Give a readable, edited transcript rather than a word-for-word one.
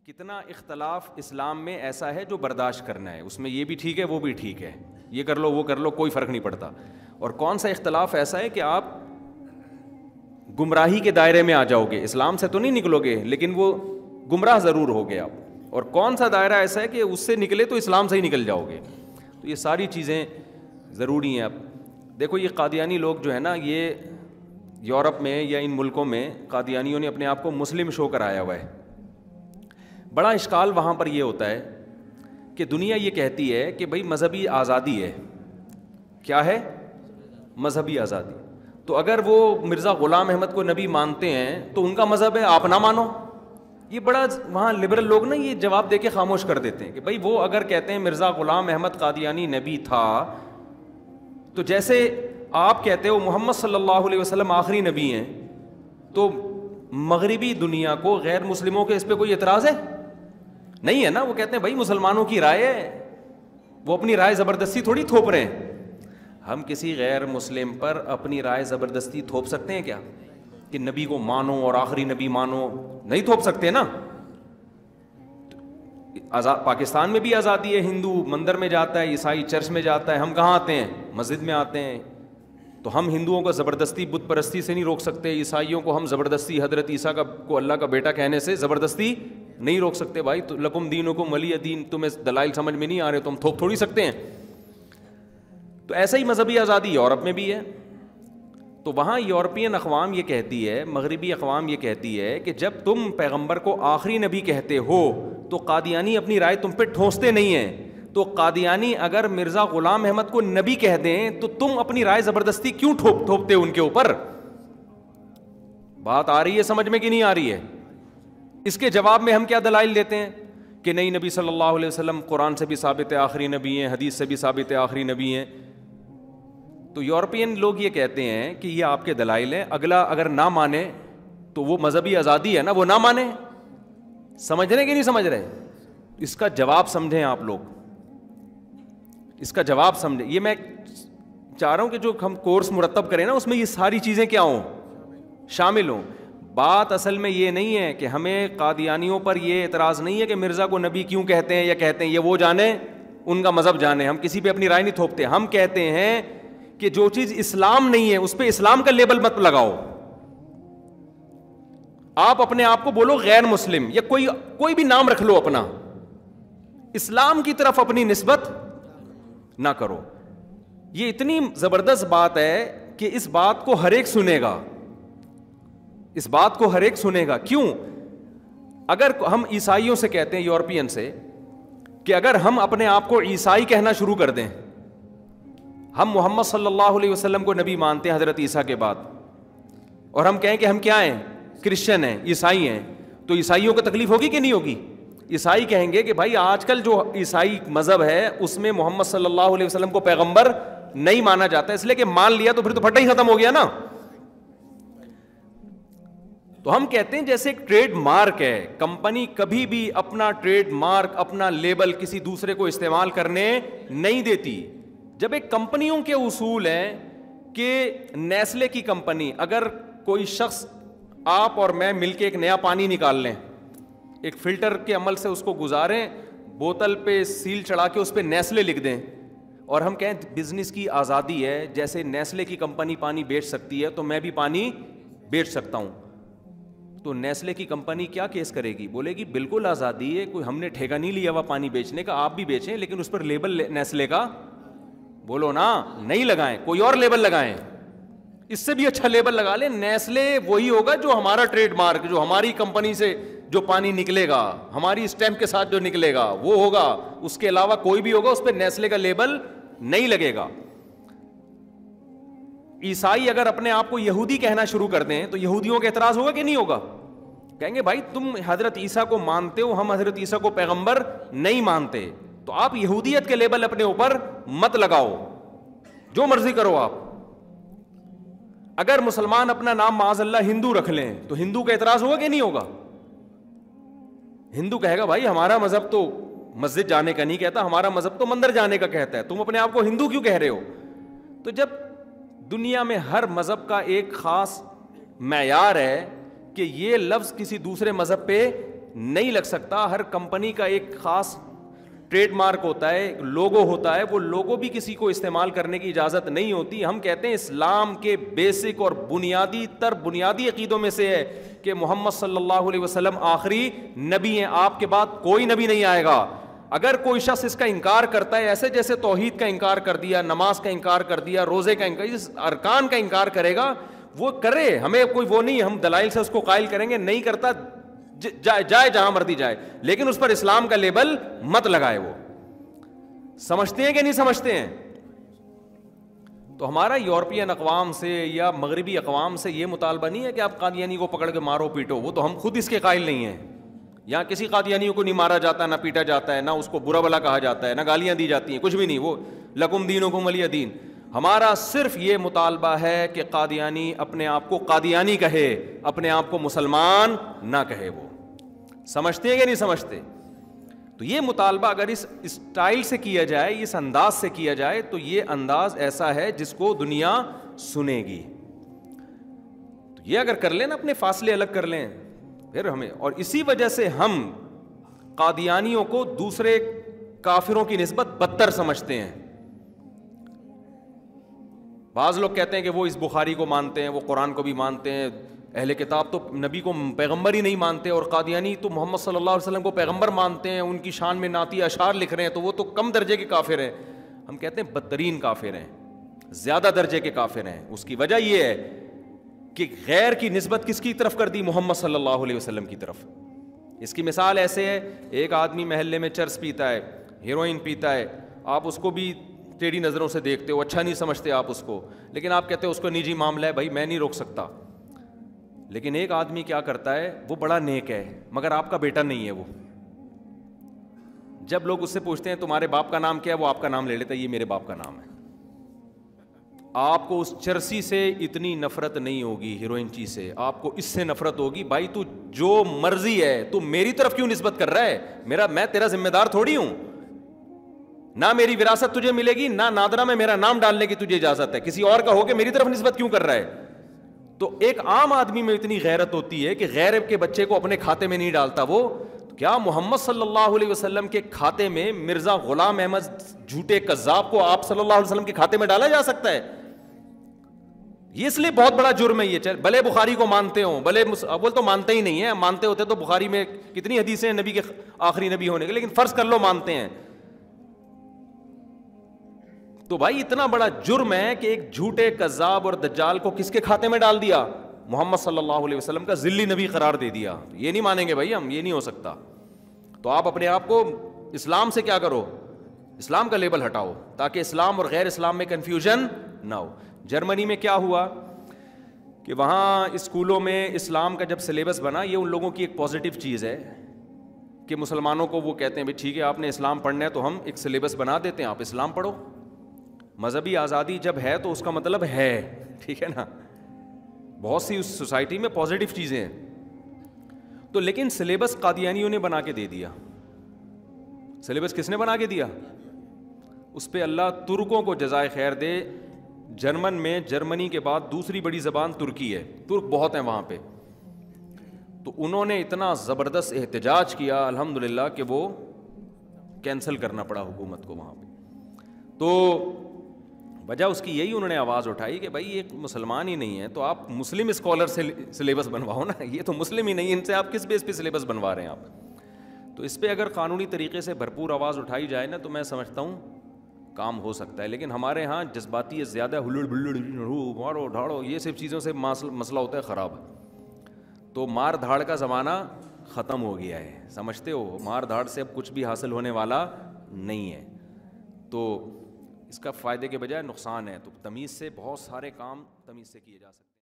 کتنا اختلاف اسلام میں ایسا ہے جو برداشت کرنا ہے، اس میں یہ بھی ٹھیک ہے وہ بھی ٹھیک ہے، یہ کر لو وہ کر لو، کوئی فرق نہیں پڑتا. اور کون سا اختلاف ایسا ہے کہ آپ گمراہی کے دائرے میں آ جاؤ گے، اسلام سے تو نہیں نکلو گے لیکن وہ گمراہ ضرور ہو گے آپ. اور کون سا دائرہ ایسا ہے کہ اس سے نکلے تو اسلام سے ہی نکل جاؤ گے. تو یہ ساری چیزیں ضروری ہیں. اب دیکھو یہ قادیانی لوگ جو ہے نا، یہ یورپ میں یا ان ملکوں میں قادیانیوں نے اپنے آپ کو مسلم شو کرایا ہوا ہے. بڑا اشکال وہاں پر یہ ہوتا ہے کہ دنیا یہ کہتی ہے کہ بھئی مذہبی آزادی ہے. کیا ہے؟ مذہبی آزادی. تو اگر وہ مرزا غلام احمد کو نبی مانتے ہیں تو ان کا مذہب ہے، آپ نہ مانو. یہ بڑا وہاں لبرل لوگ نا یہ جواب دے کے خاموش کر دیتے ہیں کہ بھئی وہ اگر کہتے ہیں مرزا غلام احمد قادیانی نبی تھا، تو جیسے آپ کہتے ہو محمد صلی اللہ علیہ وسلم آخری نبی ہیں، تو مغربی دنیا کو غیر مسلموں کے اس پہ کوئی اعتراض ہے؟ نہیں ہے نا. وہ کہتے ہیں بھائی مسلمانوں کی رائے ہے، وہ اپنی رائے زبردستی تھوڑی تھوپ رہے ہیں. ہم کسی غیر مسلم پر اپنی رائے زبردستی تھوپ سکتے ہیں کیا کہ نبی کو مانو اور آخری نبی مانو؟ نہیں تھوپ سکتے نا. پاکستان میں بھی آزادی ہے، ہندو مندر میں جاتا ہے، عیسائی چرچ میں جاتا ہے، ہم کہاں آتے ہیں؟ مسجد میں آتے ہیں. تو ہم ہندوؤں کو زبردستی بت پرستی سے نہیں روک سکتے، عیسائیوں کو ہم زبردستی حضرت عیسیٰ کو اللہ کا بیٹا کہنے سے زبردستی نہیں روک سکتے. بھائی تو لکم دینکم ولی دین، تمہیں دلائل سمجھ میں نہیں آ رہے تو ہم تھوپ تھوڑی سکتے ہیں. تو ایسا ہی مذہبی آزادی یورپ میں بھی ہے. تو وہاں یورپین اقوام یہ کہتی ہے، مغربی اقوام یہ کہتی ہے کہ جب تم پیغمبر کو آخری نبی کہتے ہو تو قادیانی اپنی رائے تم پہ ٹھونستے نہیں ہیں. تو قادیانی اگر مرزا غلام احمد کو نبی کہہ دیں تو تم اپنی رائے زبردستی کیوں ٹھوپتے ان کے اوپر؟ بات آ رہی ہے سمجھ میں کہ نہیں آ رہی ہے؟ اس کے جواب میں ہم کیا دلائل دیتے ہیں کہ نہیں، نبی صلی اللہ علیہ وسلم قرآن سے بھی ثابت ہے آخری نبی ہیں، حدیث سے بھی ثابت ہے آخری نبی ہیں. تو یورپین لوگ یہ کہتے ہیں کہ یہ آپ کے دلائل ہیں، اگلا اگر نہ مانے تو وہ مذہبی آزادی ہے نا، وہ نہ مانے. سمجھ رہے کہ نہیں سمجھ رہے؟ اس کا جواب سمجھیں آپ لوگ، اس کا جواب سمجھیں. یہ میں چاہ رہا ہوں کہ جو ہم کورس مرتب کریں نا اس میں یہ ساری چیزیں کیا ہوں، شامل ہوں. بات اصل میں یہ نہیں ہے کہ ہمیں قادیانیوں پر یہ اعتراض نہیں ہے کہ مرزا کو نبی کیوں کہتے ہیں یا کہتے ہیں، یہ وہ جانے، ان کا مذہب جانے، ہم کسی پہ اپنی رائے نہیں تھوپتے. ہم کہتے ہیں کہ جو چیز اسلام نہیں ہے اس پہ اسلام کا لیبل مت لگاؤ. آپ اپنے آپ کو بولو غیر مسلم یا کوئی بھی نام رکھ لو اپنا، اسلام کی طرف اپنی نسبت نہ کرو. یہ اتنی زبردست بات ہے کہ اس بات کو ہر ایک سنے گا، اس بات کو ہر ایک سنے گا. کیوں؟ اگر ہم عیسائیوں سے کہتے ہیں، یورپین سے، کہ اگر ہم اپنے آپ کو عیسائی کہنا شروع کر دیں، ہم محمد صلی اللہ علیہ وسلم کو نبی مانتے ہیں حضرت عیسیٰ کے بعد، اور ہم کہیں کہ ہم کیا ہیں، کرسچن ہیں، عیسائی ہیں، تو عیسائیوں کو تکلیف ہوگی کہ نہیں ہوگی؟ عیسائی کہیں گے کہ بھائی آج کل جو عیسائی مذہب ہے اس میں محمد صلی اللہ علیہ وسلم کو پیغمبر نہیں مانا جاتا، اس لیے کہ مان لیا تو پھر تو پھٹا ہی ختم ہو گیا نا. تو ہم کہتے ہیں جیسے ایک ٹریڈ مارک ہے، کمپنی کبھی بھی اپنا ٹریڈ مارک، اپنا لیبل کسی دوسرے کو استعمال کرنے نہیں دیتی. جب ایک کمپنیوں کے اصول ہیں کہ نیسلے کی کمپنی، اگر کوئی شخص، آپ اور میں مل کے ایک نیا پانی نکال لیں، ایک فلٹر کے عمل سے اس کو گزاریں، بوتل پہ سیل چڑھا کے اس پہ نیسلے لکھ دیں، اور ہم کہیں بزنس کی آزادی ہے، جیسے نیسلے کی کمپنی پانی بیچ سکتی ہے تو میں بھی پانی بیچ سکتا ہوں. تو نیسلے کی کمپنی کیا کیس کرے گی؟ بولے گی بالکل آزادی ہے، کوئی ہم نے ٹھیکہ نہیں لیا ہوا پانی بیچنے کا، آپ بھی بیچیں لیکن اس پر لیبل نیسلے کا بولو نا نہیں لگائیں، کوئی اور لیبل لگائیں. اس سے بھی اچھا لیبل لگا لیں، نیسلے وہی ہوگا جو ہمارا ٹریڈ مارک، جو ہماری کمپنی سے جو پانی نکلے گا، ہماری اسٹیمپ کے ساتھ جو نکلے گا وہ ہوگا، اس کے علاوہ کوئی بھی ہوگا اس پہ نیسلے کا لیبل نہیں لگے گا. عیسائی اگر اپنے آپ کو یہودی کہنا شروع کر دیں تو یہودیوں کا اعتراض ہوگا کہ نہیں ہوگا؟ کہیں گے بھائی تم حضرت عیسیٰ کو مانتے ہو، ہم حضرت عیسیٰ کو پیغمبر نہیں مانتے، تو آپ یہودیت کے لیبل اپنے اوپر مت لگاؤ، جو مرضی کرو آپ. اگر مسلمان اپنا نام معاذ اللہ ہندو رکھ لیں تو ہندو کا اعتراض ہوگا کہ نہیں ہوگا؟ ہندو کہے گا بھائی ہمارا مذہب تو مسجد جانے کا نہیں کہتا، ہمارا مذہب تو مندر جانے کا کہتا ہے، تم اپنے آپ کو ہندو کیوں کہہ رہے ہو؟ تو جب دنیا میں ہر مذہب کا ایک خاص معیار ہے کہ یہ لفظ کسی دوسرے مذہب پہ نہیں لگ سکتا. ہر کمپنی کا ایک خاص ٹریڈ مارک ہوتا ہے, ایک لوگو ہوتا ہے, وہ لوگو بھی کسی کو استعمال کرنے کی اجازت نہیں ہوتی. ہم کہتے ہیں اسلام کے بیسک اور بنیادی عقیدوں میں سے ہے کہ محمد صلی اللہ علیہ وسلم آخری نبی ہیں, آپ کے بعد کوئی نبی نہیں آئے گا. اگر کوئی شخص اس کا انکار کرتا ہے, ایسے جیسے توحید کا انکار کر دیا, نماز کا انکار کر دیا, روزے کا انکار, ارکان کا انکار کرے گا, وہ کرے, ہمیں کوئی وہ نہیں, ہم دلائل سے اس کو قائل کریں گے. نہیں کرتا جائے جہاں مرضی جائے, لیکن اس پر اسلام کا لیبل مت لگائے. وہ سمجھتے ہیں کہ نہیں سمجھتے ہیں؟ تو ہمارا یورپین اقوام سے یا مغربی اقوام سے یہ مطالبہ نہیں ہے کہ آپ قادیانی کو پکڑ کے مارو پیٹو, وہ تو ہم خود اس کے قائل نہیں ہیں. یہاں کسی قادیانی کو نہیں مارا جاتا, نہ پیٹا جاتا ہے, نہ اس کو برا بلا کہا جاتا ہے, نہ گالیاں دی جاتی ہیں, کچھ بھی نہیں. وہ لکم دینکم ولی دین. ہمارا صرف یہ مطالبہ ہے کہ قادیانی اپنے آپ کو قادیانی کہے, اپنے آپ کو مسلمان نہ کہے. وہ سمجھتے ہیں کہ نہیں سمجھتے؟ تو یہ مطالبہ اگر اس اسٹائل سے کیا جائے, اس انداز سے کیا جائے, تو یہ انداز ایسا ہے جس کو دنیا سنے گی. تو یہ اگر کر لیں نا, اپنے فاصلے الگ کر لیں, پھر ہمیں, اور اسی وجہ سے ہم قادیانیوں کو دوسرے کافروں کی نسبت بدتر سمجھتے ہیں. بعض لوگ کہتے ہیں کہ وہ اس بخاری کو مانتے ہیں, وہ قرآن کو بھی مانتے ہیں, اہل کتاب تو نبی کو پیغمبر ہی نہیں مانتے, اور قادیانی تو محمد صلی اللہ علیہ وسلم کو پیغمبر مانتے ہیں, ان کی شان میں نعتی اشعار لکھ رہے ہیں, تو وہ تو کم درجے کے کافر ہیں. ہم کہتے ہیں بدترین کافر ہیں, زیادہ درجے کے کافر ہیں. اس کی وجہ یہ ہے کہ غیر کی نسبت کس کی طرف کر دی؟ محمد صلی اللہ علیہ وسلم کی طرف. اس کی مثال ایسے ہے, ایک آدمی محلے میں چرس پیتا ہے, ہیروئن پیتا ہے, آپ اس کو بھی ٹیڑھی نظروں سے دیکھتے ہو, اچھا نہیں سمجھتے آپ اس کو, لیکن آپ کہتے ہو اس کو نجی معاملہ ہے, بھائی میں نہیں روک سکتا. لیکن ایک آدمی کیا کرتا ہے, وہ بڑا نیک ہے مگر آپ کا بیٹا نہیں ہے. وہ جب لوگ اس سے پوچھتے ہیں تمہارے باپ کا نام کیا ہے, وہ آپ کا نام لے لیتا ہے, یہ میرے باپ کا نام ہے. آپ کو اس چرسی سے اتنی نفرت نہیں ہوگی, ہیروئن چی سے, آپ کو اس سے نفرت ہوگی, بھائی تو جو مرضی ہے, تو میری طرف کیوں نسبت کر رہا ہے؟ میں تیرا ذمہ دار تھوڑی ہوں, نہ میری وراثت تجھے ملے گی, نہ نادرہ میں میرا نام ڈالنے کی تجھے اجازت ہے, کسی اور کا ہو کے میری طرف نسبت کیوں کر رہا ہے؟ تو ایک عام آدمی میں اتنی غیرت ہوتی ہے کہ غیر کے بچے کو اپنے کھاتے میں نہیں ڈالتا. وہ کیا محمد صلی اللہ علیہ وسلم کے کھاتے میں مرزا غلام احمد جھوٹے کذاب کو آپ صلی اللہ علیہ وسلم کے کھاتے میں ڈالا جا سکتا ہے؟ یہ اس لیے بہت بڑا جرم ہے. یہ بھلے بخاری کو مانتے ہوں, بھلے اول تو مانتے ہی نہیں ہیں, مانتے ہوتے تو بخاری میں کتنی حدیثیں ہیں نبی کے آخری نبی ہونے کے, لیکن فرض کر لو مانتے ہیں, تو بھائی اتنا بڑا جرم ہے کہ ایک جھوٹے کذاب اور دجال کو کس کے کھاتے میں ڈال دیا؟ محمد صلی اللہ علیہ وسلم کا ذلی نبی قرار دے دیا. یہ نہیں مانیں گے بھائی ہم, یہ نہیں ہو سکتا. تو آپ اپنے آپ کو اسلام سے کیا کرو, اسلام کا لیبل ہٹاؤ, تاکہ اسلام اور غیر اسلام میں کنفیوژن نہ ہو. جرمنی میں کیا ہوا کہ وہاں اسکولوں میں اسلام کا جب سلیبس بنا, یہ ان لوگوں کی ایک پازیٹیو چیز ہے کہ مسلمانوں کو وہ کہتے ہیں بھائی ٹھیک ہے آپ نے اسلام پڑھنا ہے تو ہم ایک سلیبس بنا دیتے ہیں, آپ اسلام پڑھو. مذہبی آزادی جب ہے تو اس کا مطلب ہے, ٹھیک ہے نا, بہت سی اس سوسائٹی میں پازیٹیو چیزیں ہیں. تو لیکن سلیبس قادیانیوں نے بنا کے دے دیا. سلیبس کس نے بنا کے دیا؟ اس پہ اللہ ترکوں کو جزائے خیر دے. جرمن میں جرمنی کے بعد دوسری بڑی زبان ترکی ہے, ترک بہت ہیں وہاں پہ, تو انہوں نے اتنا زبردست احتجاج کیا الحمدللہ کہ وہ کینسل کرنا پڑا حکومت کو وہاں پہ. تو وجہ اس کی یہی انہوں نے آواز اٹھائی کہ بھائی یہ مسلمان ہی نہیں ہے, تو آپ مسلم اسکالر سے سلیبس بنواؤ نا, یہ تو مسلم ہی نہیں, ان سے آپ کس بیس پہ سلیبس بنوا رہے ہیں آپ؟ تو اس پہ اگر قانونی طریقے سے بھرپور آواز اٹھائی جائے نا, تو میں سمجھتا ہوں کام ہو سکتا ہے. لیکن ہمارے ہاں جذباتی زیادہ, ہلڑ بلڑ مارو ڈھاڑو, یہ سب چیزوں سے مسئلہ ہوتا ہے خراب. تو مار دھاڑ کا زمانہ ختم ہو گیا ہے, سمجھتے ہو, مار دھاڑ سے اب کچھ بھی حاصل ہونے والا نہیں ہے. تو اس کا فائدے کے بجائے نقصان ہے. تو تمیز سے بہت سارے کام تمیز سے کیے جا سکتے ہیں.